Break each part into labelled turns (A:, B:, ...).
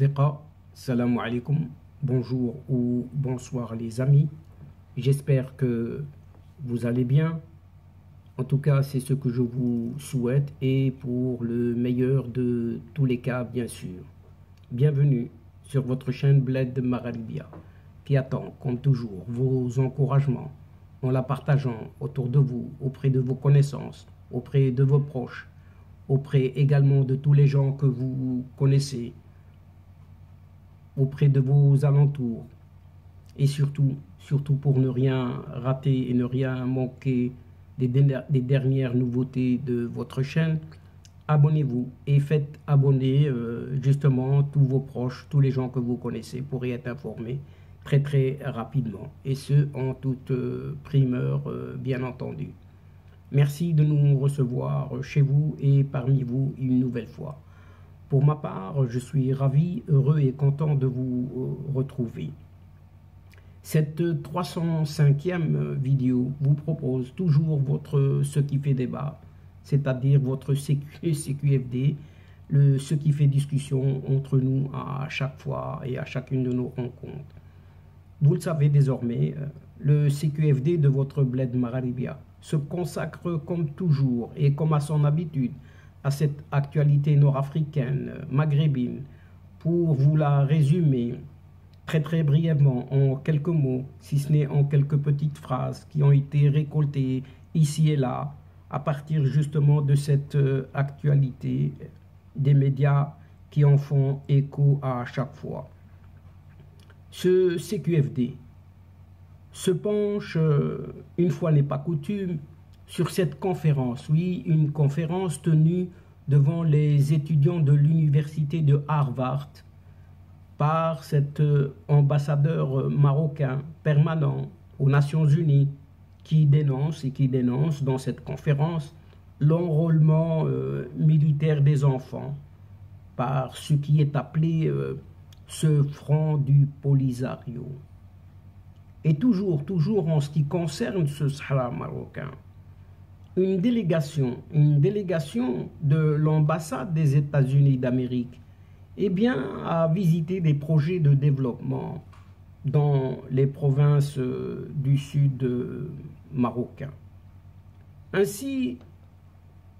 A: Asdiqa, salam alaikum, bonjour ou bonsoir les amis, j'espère que vous allez bien. En tout cas, c'est ce que je vous souhaite et pour le meilleur de tous les cas, bien sûr. Bienvenue sur votre chaîne Bled Magharibia qui attend, comme toujours, vos encouragements en la partageant autour de vous, auprès de vos connaissances, auprès de vos proches, auprès également de tous les gens que vous connaissez, auprès de vos alentours et surtout pour ne rien rater et ne rien manquer des dernières nouveautés de votre chaîne, abonnez-vous et faites abonner justement tous vos proches, tous les gens que vous connaissez pour y être informés très rapidement et ce en toute primeur bien entendu. Merci de nous recevoir chez vous et parmi vous une nouvelle fois. Pour ma part, je suis ravi, heureux et content de vous retrouver. Cette 305e vidéo vous propose toujours votre ce qui fait débat, c'est-à-dire votre CQFD, ce qui fait discussion entre nous à chaque fois et à chacune de nos rencontres. Vous le savez désormais, le CQFD de votre Bled Magharibia se consacre comme toujours et comme à son habitude à cette actualité nord-africaine, maghrébine, pour vous la résumer très brièvement en quelques mots, si ce n'est en quelques petites phrases qui ont été récoltées ici et là à partir justement de cette actualité des médias qui en font écho à chaque fois. Ce CQFD se penche, une fois n'est pas coutume, sur cette conférence, oui, une conférence tenue devant les étudiants de l'université de Harvard par cet ambassadeur marocain permanent aux Nations Unies qui dénonce dans cette conférence l'enrôlement militaire des enfants par ce qui est appelé ce front du Polisario. Et toujours en ce qui concerne ce Sahara marocain, une délégation de l'ambassade des États-Unis d'Amérique a visité des projets de développement dans les provinces du sud marocain. Ainsi,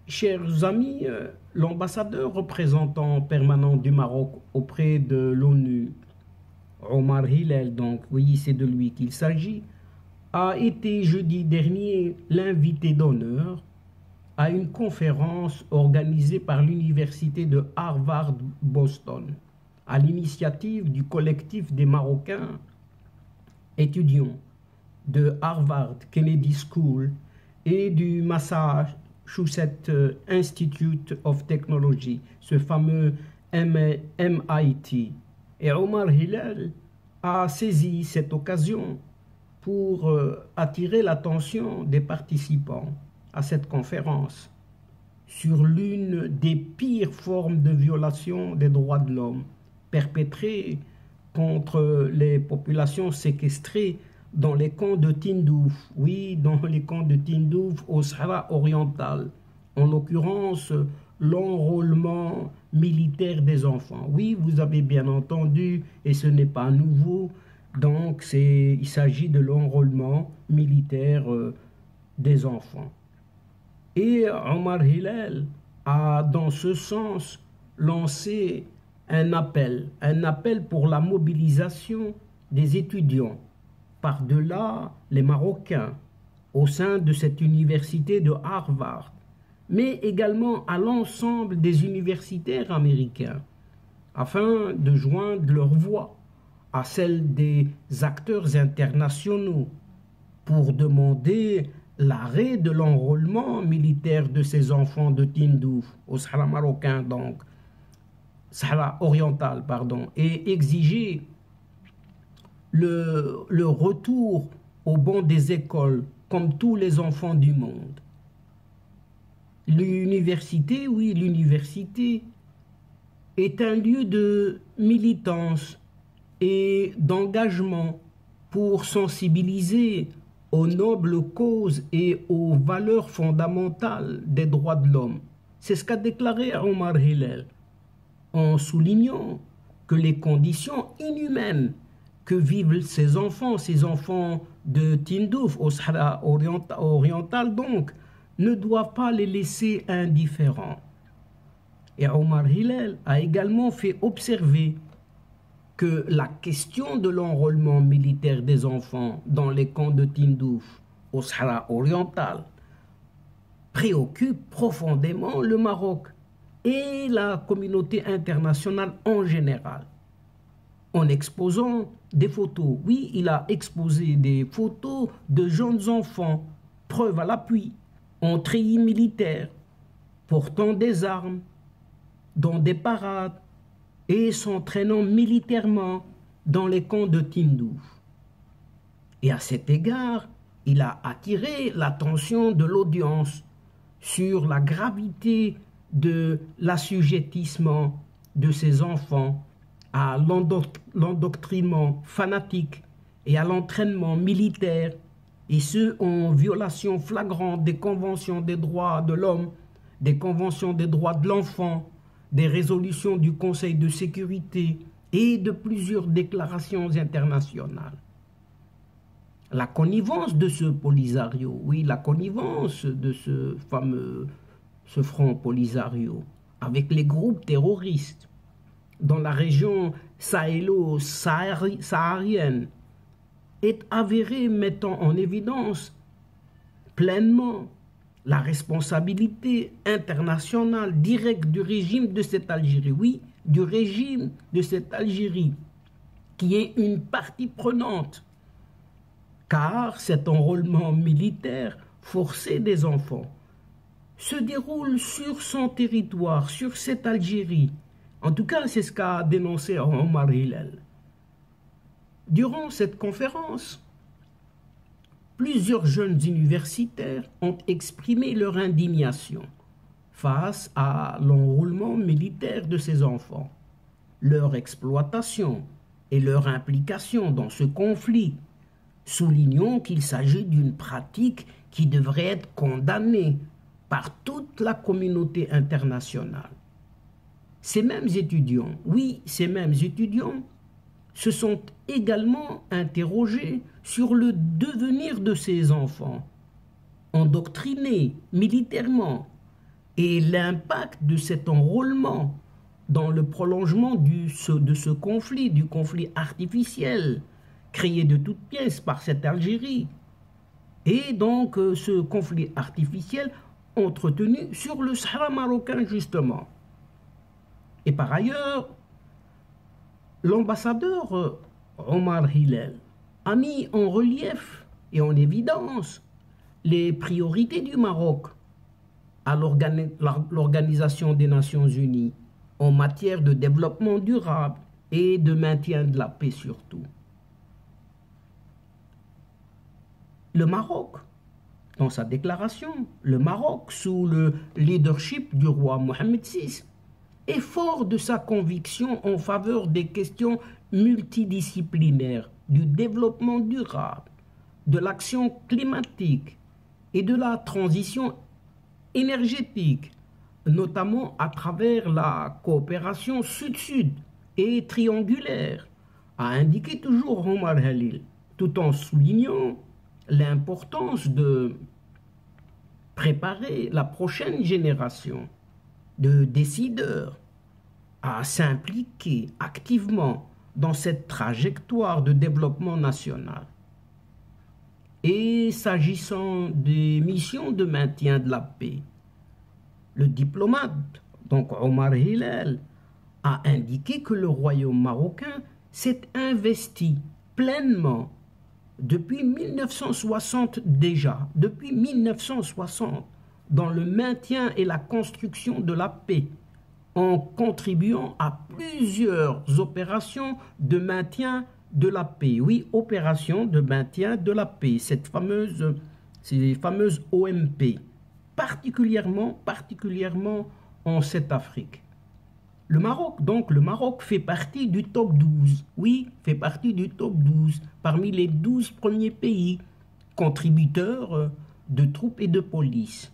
A: chers amis, l'ambassadeur représentant permanent du Maroc auprès de l'ONU, Omar Hillel, donc oui, c'est de lui qu'il s'agit, a été jeudi dernier l'invité d'honneur à une conférence organisée par l'université de Harvard-Boston à l'initiative du collectif des Marocains étudiants de Harvard Kennedy School et du Massachusetts Institute of Technology, ce fameux MIT. Et Omar Hillel a saisi cette occasion pour attirer l'attention des participants à cette conférence sur l'une des pires formes de violation des droits de l'homme perpétrées contre les populations séquestrées dans les camps de Tindouf, oui, dans les camps de Tindouf au Sahara oriental, en l'occurrence l'enrôlement militaire des enfants. Oui, vous avez bien entendu, et ce n'est pas nouveau, donc il s'agit de l'enrôlement militaire des enfants. Et Omar Hillel a dans ce sens lancé un appel pour la mobilisation des étudiants par-delà les Marocains au sein de cette université de Harvard, mais également à l'ensemble des universitaires américains, afin de joindre leur voix à celle des acteurs internationaux pour demander l'arrêt de l'enrôlement militaire de ces enfants de Tindouf, au Sahara marocain donc, Sahara oriental, pardon, et exiger le retour au banc des écoles comme tous les enfants du monde. L'université, oui, l'université est un lieu de militance et d'engagement pour sensibiliser aux nobles causes et aux valeurs fondamentales des droits de l'homme. C'est ce qu'a déclaré Omar Hillel, en soulignant que les conditions inhumaines que vivent ces enfants de Tindouf, au Sahara oriental donc, ne doivent pas les laisser indifférents. Et Omar Hillel a également fait observer que la question de l'enrôlement militaire des enfants dans les camps de Tindouf, au Sahara oriental, préoccupe profondément le Maroc et la communauté internationale en général. En exposant des photos, oui, il a exposé des photos de jeunes enfants, preuve à l'appui, en treillis militaire, portant des armes, dans des parades et s'entraînant militairement dans les camps de Tindouf. Et à cet égard, il a attiré l'attention de l'audience sur la gravité de l'assujettissement de ces enfants à l'endoctrinement fanatique et à l'entraînement militaire, et ce en violation flagrante des conventions des droits de l'homme, des conventions des droits de l'enfant, des résolutions du Conseil de sécurité et de plusieurs déclarations internationales. La connivence de ce Polisario, oui, la connivence de ce Front Polisario avec les groupes terroristes dans la région sahélo-saharienne est avérée, mettant en évidence pleinement la responsabilité internationale directe du régime de cette Algérie, oui, du régime de cette Algérie, qui est une partie prenante, car cet enrôlement militaire forcé des enfants se déroule sur son territoire, sur cette Algérie. En tout cas, c'est ce qu'a dénoncé Omar Hillel. Durant cette conférence, plusieurs jeunes universitaires ont exprimé leur indignation face à l'enrôlement militaire de ces enfants, leur exploitation et leur implication dans ce conflit, soulignant qu'il s'agit d'une pratique qui devrait être condamnée par toute la communauté internationale. Ces mêmes étudiants, oui, ces mêmes étudiants, se sont également interrogés sur le devenir de ces enfants, endoctrinés militairement, et l'impact de cet enrôlement dans le prolongement de ce conflit, du conflit artificiel, créé de toutes pièces par cette Algérie. Et donc ce conflit artificiel entretenu sur le Sahara marocain, justement. Et par ailleurs, l'ambassadeur Omar Hillel a mis en relief et en évidence les priorités du Maroc à l'Organisation des Nations Unies en matière de développement durable et de maintien de la paix surtout. Le Maroc, dans sa déclaration, le Maroc, sous le leadership du roi Mohamed VI, est fort de sa conviction en faveur des questions multidisciplinaires, du développement durable, de l'action climatique et de la transition énergétique, notamment à travers la coopération sud-sud et triangulaire, a indiqué toujours Omar Hillel, tout en soulignant l'importance de préparer la prochaine génération de décideurs à s'impliquer activement dans cette trajectoire de développement national. Et s'agissant des missions de maintien de la paix, le diplomate, donc Omar Hillel, a indiqué que le royaume marocain s'est investi pleinement depuis 1960 déjà, depuis 1960, dans le maintien et la construction de la paix, en contribuant à plusieurs opérations de maintien de la paix. Oui, opérations de maintien de la paix, ces fameuses OMP, particulièrement en cette Afrique. Le Maroc, donc, le Maroc fait partie du top 12. Oui, fait partie du top 12, parmi les 12 premiers pays contributeurs de troupes et de police.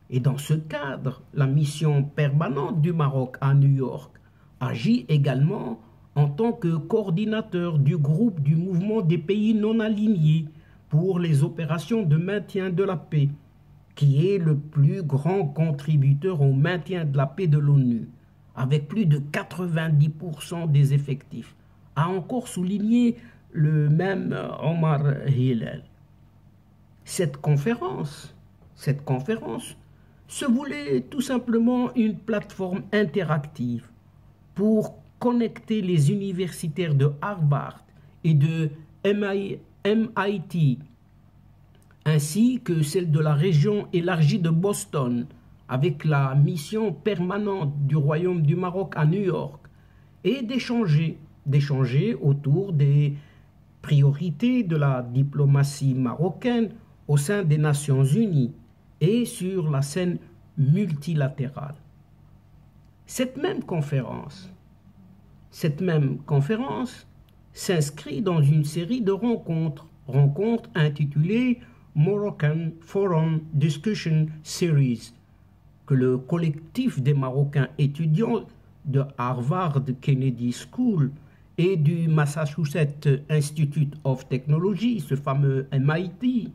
A: Et dans ce cadre, la mission permanente du Maroc à New York, agit également en tant que coordinateur du groupe du mouvement des pays non alignés pour les opérations de maintien de la paix, qui est le plus grand contributeur au maintien de la paix de l'ONU, avec plus de 90% des effectifs, a encore souligné le même Omar Hillel. Cette conférence se voulait tout simplement une plateforme interactive pour connecter les universitaires de Harvard et de MIT, ainsi que celle de la région élargie de Boston, avec la mission permanente du Royaume du Maroc à New York, et d'échanger autour des priorités de la diplomatie marocaine au sein des Nations Unies et sur la scène multilatérale. Cette même conférence s'inscrit dans une série de rencontres intitulées Moroccan Forum Discussion Series, que le collectif des Marocains étudiants de Harvard Kennedy School et du Massachusetts Institute of Technology, ce fameux MIT,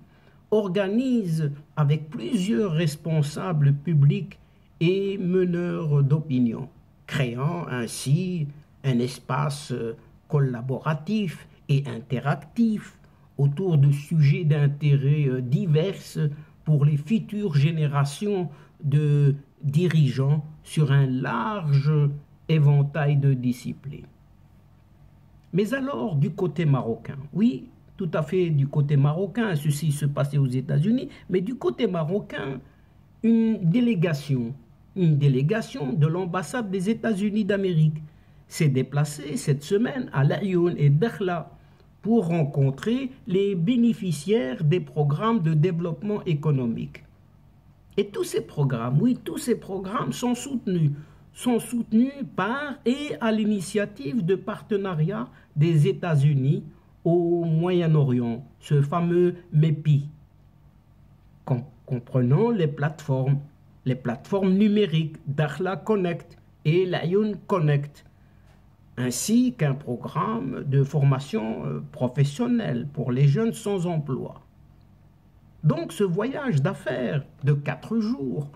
A: organise avec plusieurs responsables publics et meneurs d'opinion, créant ainsi un espace collaboratif et interactif autour de sujets d'intérêt divers pour les futures générations de dirigeants sur un large éventail de disciplines. Mais alors, du côté marocain, oui, tout à fait du côté marocain, ceci se passait aux États-Unis, mais du côté marocain, une délégation de l'ambassade des États-Unis d'Amérique s'est déplacée cette semaine à Laayoune et Dakhla pour rencontrer les bénéficiaires des programmes de développement économique. Et tous ces programmes sont soutenus par et à l'initiative de partenariat des États-Unis au Moyen-Orient, ce fameux MEPI, comprenant les plateformes numériques Dakhla Connect et Laayoune Connect, ainsi qu'un programme de formation professionnelle pour les jeunes sans emploi. Donc ce voyage d'affaires de 4 jours,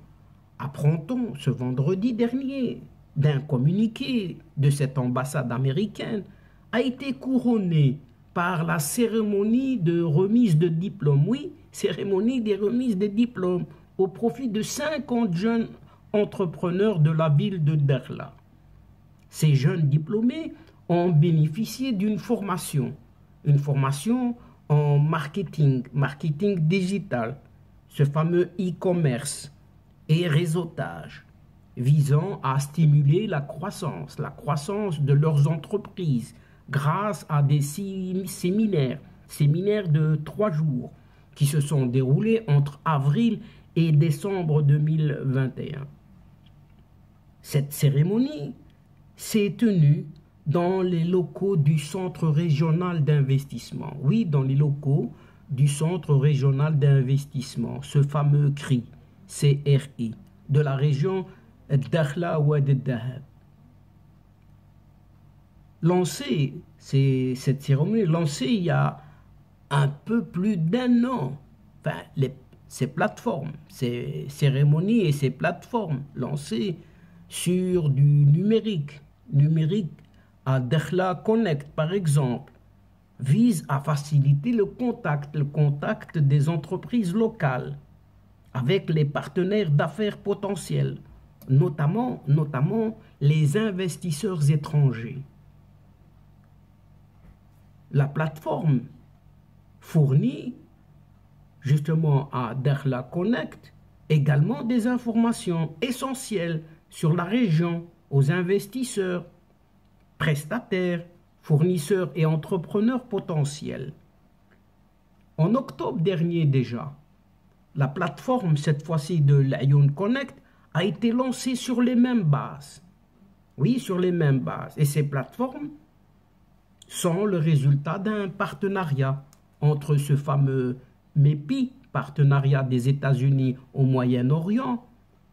A: apprend-on ce vendredi dernier d'un communiqué de cette ambassade américaine, a été couronné par la cérémonie de remise de diplômes. Oui, cérémonie des remises de diplômes au profit de 50 jeunes entrepreneurs de la ville de Dakhla. Ces jeunes diplômés ont bénéficié d'une formation en marketing digital, ce fameux e-commerce et réseautage, visant à stimuler la croissance de leurs entreprises grâce à des séminaires de 3 jours qui se sont déroulés entre avril et décembre 2021. Cette cérémonie s'est tenue dans les locaux du Centre régional d'investissement. Oui, dans les locaux du Centre régional d'investissement, ce fameux CRI, de la région Dakhla Ouad el-Dahab. Cette cérémonie lancée il y a un peu plus d'1 an. Enfin, ces cérémonies et ces plateformes lancées sur du numérique à Dakhla Connect par exemple, visent à faciliter le contact des entreprises locales avec les partenaires d'affaires potentiels, notamment les investisseurs étrangers. La plateforme fournit justement à Dakhla Connect également des informations essentielles sur la région aux investisseurs, prestataires, fournisseurs et entrepreneurs potentiels. En octobre dernier déjà, la plateforme, cette fois-ci de Laayoune Connect, a été lancée sur les mêmes bases. Oui, sur les mêmes bases. Et ces plateformes sont le résultat d'un partenariat entre ce fameux MEPI, partenariat des États-Unis au Moyen-Orient,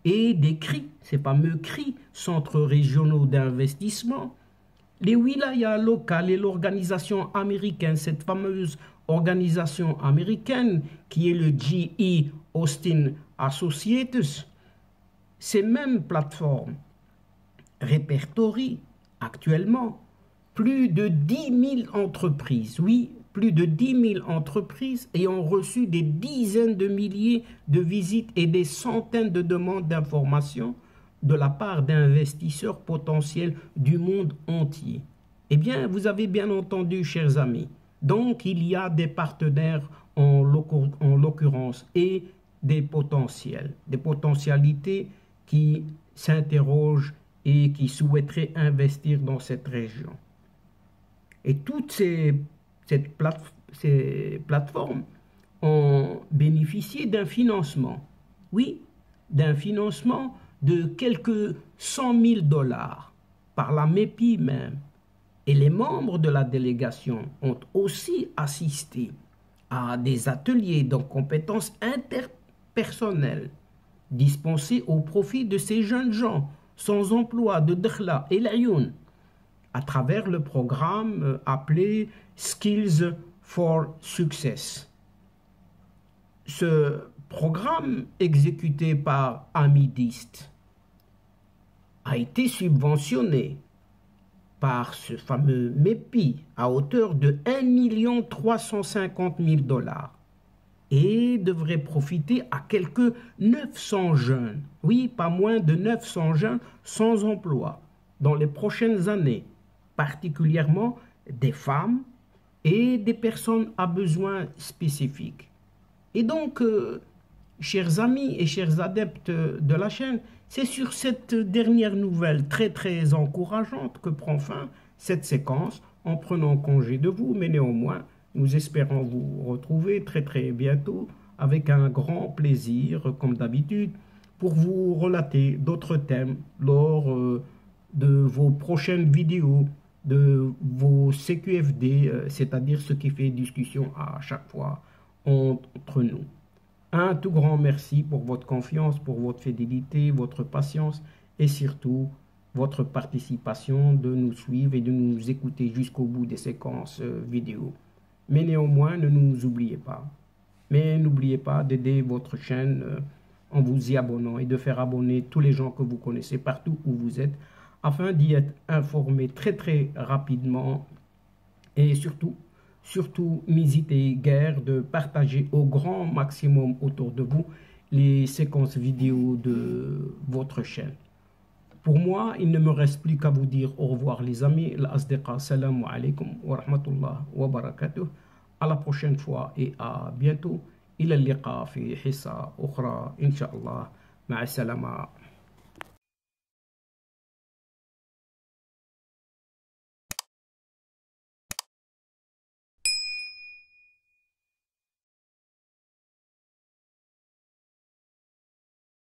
A: et des CRI, ces fameux CRI, centres régionaux d'investissement, les wilayas locales et l'organisation américaine, cette fameuse organisation américaine qui est le GE Austin Associates, ces mêmes plateformes répertorient actuellement plus de 10 000 entreprises, oui, plus de 10 000 entreprises ayant reçu des dizaines de milliers de visites et des centaines de demandes d'informations de la part d'investisseurs potentiels du monde entier. Eh bien, vous avez bien entendu, chers amis, donc il y a des partenaires en l'occurrence et des potentiels, des potentialités qui s'interrogent et qui souhaiteraient investir dans cette région. Et toutes ces plateformes ont bénéficié d'un financement, oui, d'un financement de quelques 100 000 $ par la MEPI même. Et les membres de la délégation ont aussi assisté à des ateliers de compétences interpersonnelles dispensés au profit de ces jeunes gens sans emploi de Dakhla et l'Ayoun à travers le programme appelé Skills for Success. Ce programme exécuté par Amidist a été subventionné par ce fameux MEPI à hauteur de 1 350 000 $ et devrait profiter à quelques 900 jeunes, oui, pas moins de 900 jeunes sans emploi dans les prochaines années, particulièrement des femmes et des personnes à besoins spécifiques. Et donc, chers amis et chers adeptes de la chaîne, c'est sur cette dernière nouvelle très encourageante que prend fin cette séquence en prenant congé de vous, mais néanmoins, nous espérons vous retrouver très bientôt avec un grand plaisir, comme d'habitude, pour vous relater d'autres thèmes lors de vos prochaines vidéos, de vos CQFD, c'est-à-dire ce qui fait discussion à chaque fois entre nous. Un tout grand merci pour votre confiance, pour votre fidélité, votre patience et surtout votre participation de nous suivre et de nous écouter jusqu'au bout des séquences vidéo. Mais néanmoins, ne nous oubliez pas. Mais n'oubliez pas d'aider votre chaîne en vous y abonnant et de faire abonner tous les gens que vous connaissez partout où vous êtes afin d'y être informé très rapidement et surtout, n'hésitez guère de partager au grand maximum autour de vous les séquences vidéo de votre chaîne. Pour moi, il ne me reste plus qu'à vous dire au revoir les amis. L'asdiqa, salam alaikum wa rahmatullah wa barakatuh. À la prochaine fois et à bientôt. Ila liqa fi hissa ukhra, inshallah. Ma'a salama.